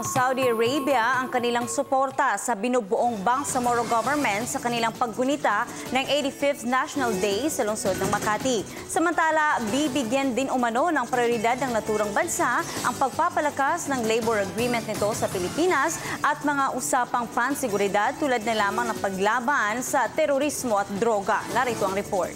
ng Saudi Arabia ang kanilang suporta sa binubuong Bangsamoro government sa kanilang paggunita ng 85th National Day sa lungsod ng Makati. Samantala, bibigyan din umano ng prioridad ng naturang bansa ang pagpapalakas ng labor agreement nito sa Pilipinas at mga usapang pansiguridad tulad na lamang ng paglaban sa terorismo at droga. Narito ang report.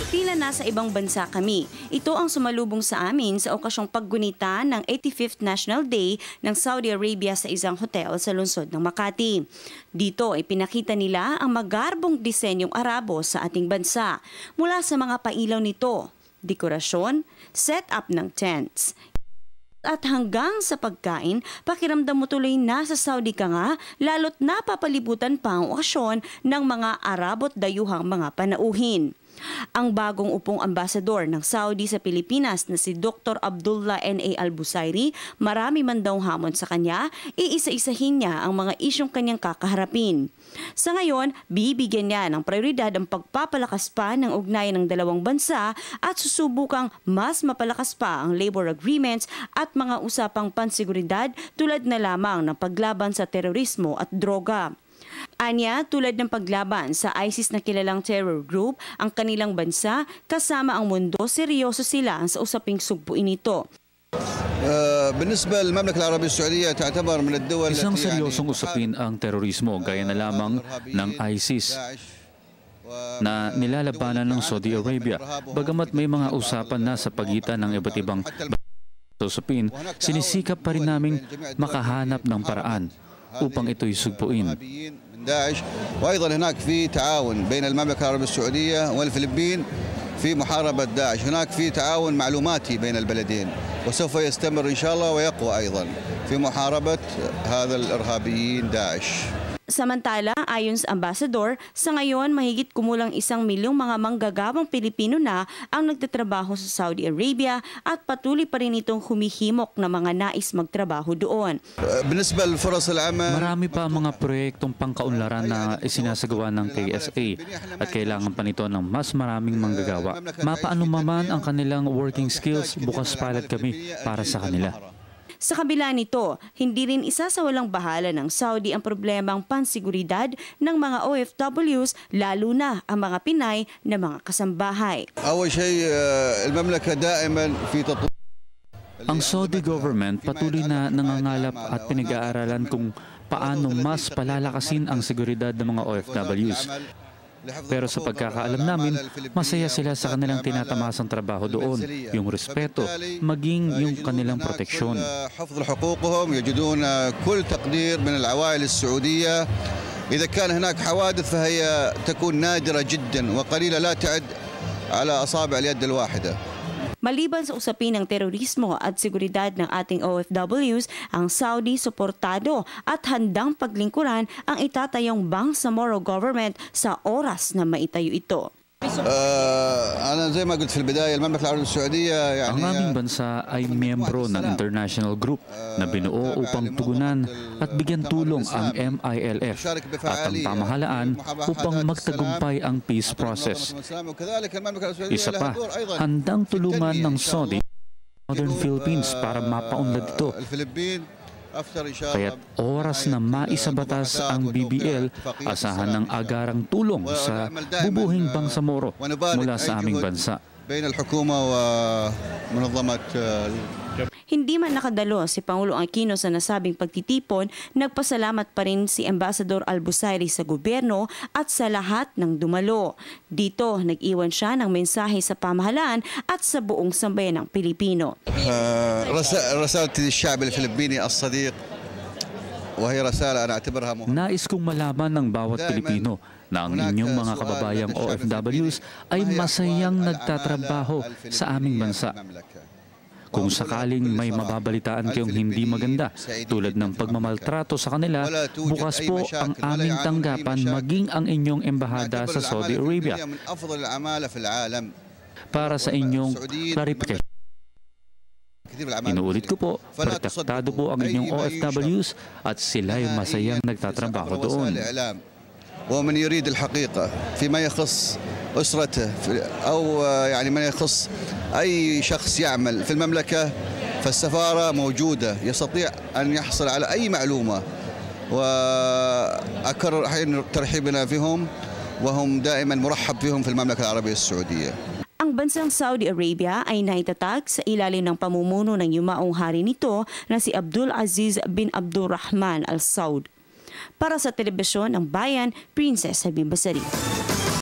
Tila nasa ibang bansa kami. Ito ang sumalubong sa amin sa okasyong paggunita ng 85th National Day ng Saudi Arabia sa isang hotel sa lungsod ng Makati. Dito ay pinakita nila ang magarbong disenyong Arabo sa ating bansa. Mula sa mga pailaw nito, dekorasyon, set-up ng tents, at hanggang sa pagkain, pakiramdam mo tuloy nasa Saudi ka nga, lalo't napapalibutan pa ang okasyon ng mga Arabo't dayuhang mga panauhin. Ang bagong upong ambasador ng Saudi sa Pilipinas na si Dr. Abdullah N.A. Al-Busayri, marami man daw hamon sa kanya, iisa-isahin niya ang mga isyong kanyang kakaharapin. Sa ngayon, bibigyan niya ng prioridad ang pagpapalakas pa ng ugnayan ng dalawang bansa at susubukang mas mapalakas pa ang labor agreements at mga usapang pansiguridad tulad na lamang ng paglaban sa terorismo at droga. Anya, tulad ng paglaban sa ISIS na kilalang terror group, ang kanilang bansa kasama ang mundo, seryoso sila sa usaping sugpuin ito. Isang seryosong usapin ang terorismo gaya na lamang ng ISIS na nilalabanan ng Saudi Arabia. Bagamat may mga usapan na sa pagitan ng iba't ibang usapin, sinisikap pa rin naming makahanap ng paraan upang ito'y sugpuin. داعش وأيضا هناك في تعاون بين المملكة العربية السعودية والفلبين في محاربة داعش. هناك في تعاون معلوماتي بين البلدين وسوف يستمر إن شاء الله ويقوى أيضا في محاربة هذا الإرهابيين داعش. Samantala, ayon sa ambasador, sa ngayon mahigit kumulang 1 milyong mga manggagawang Pilipino na ang nagtatrabaho sa Saudi Arabia at patuloy pa rin itong humihimok na mga nais magtrabaho doon. Marami pa ang mga proyektong pangkaunlaran na isinasagawa ng KSA at kailangan pa nito ng mas maraming manggagawa. Mapaano man ang kanilang working skills, bukas palad kami para sa kanila. Sa kabila nito, hindi rin isasawalang bahala ng Saudi ang problemang pansiguridad ng mga OFWs, lalo na ang mga Pinay na mga kasambahay. Ang Saudi government patuloy na nangangalap at pinag-aaralan kung paano mas palalakasin ang seguridad ng mga OFWs. Pero sa pagkakaalam namin, masaya sila sa kanilang tinatamasang trabaho doon, yung respeto, maging yung kanilang proteksyon. إذا كان هناك حوادث فهي تكون نادرة جدا وقليلة لا تعد على أصابع اليد الواحدة. Maliban sa usapin ng terorismo at seguridad ng ating OFWs, ang Saudi suportado at handang paglingkuran ang itatayong Bangsamoro government sa oras na maitayo ito. Ang aming bansa ay miyembro ng international group na binuo upang tugunan at bigyan tulong ang MILF at ang pamahalaan upang magtagumpay ang peace process. Isa pa, handang tulungan ng Saudi Northern Philippines para mapaunlad ito. Kaya't oras na maisabatas ang BBL, asahan ng agarang tulong sa bubuhing Bangsamoro mula sa aming bansa. Hindi man nakadalo si Pangulong Aquino sa nasabing pagtitipon, nagpasalamat pa rin si Ambassador Al-Busayri sa gobyerno at sa lahat ng dumalo. Dito, nag-iwan siya ng mensahe sa pamahalaan at sa buong sambayan ng Pilipino. Nais kong malaman ng bawat Pilipino na ang inyong mga kababayang OFWs ay masayang nagtatrabaho sa aming bansa. Kung sakaling may mababalitaan kayong hindi maganda tulad ng pagmamaltrato sa kanila, bukas po ang aming tanggapan maging ang inyong embahada sa Saudi Arabia para sa inyong clarification. Inuulit ko po, protektado po ang inyong OFWs at sila ay masayang nagtatrabaho doon. ومن يريد الحقيقة فيما يخص أسرته أو يعني ما يخص أي شخص يعمل في المملكة فالسفارة موجودة، يستطيع أن يحصل على أي معلومة، وأكرر حين ترحيبنا فيهم وهم دائما مرحب فيهم في المملكة العربية السعودية. Ang bansang Saudi Arabia ay naitatag sa ilalim ng pamumuno ng yumaong hari nito na si Abdul Aziz bin Abdulrahman Al Saud. Para sa Telebisyon ng Bayan, Princess Habib Basari.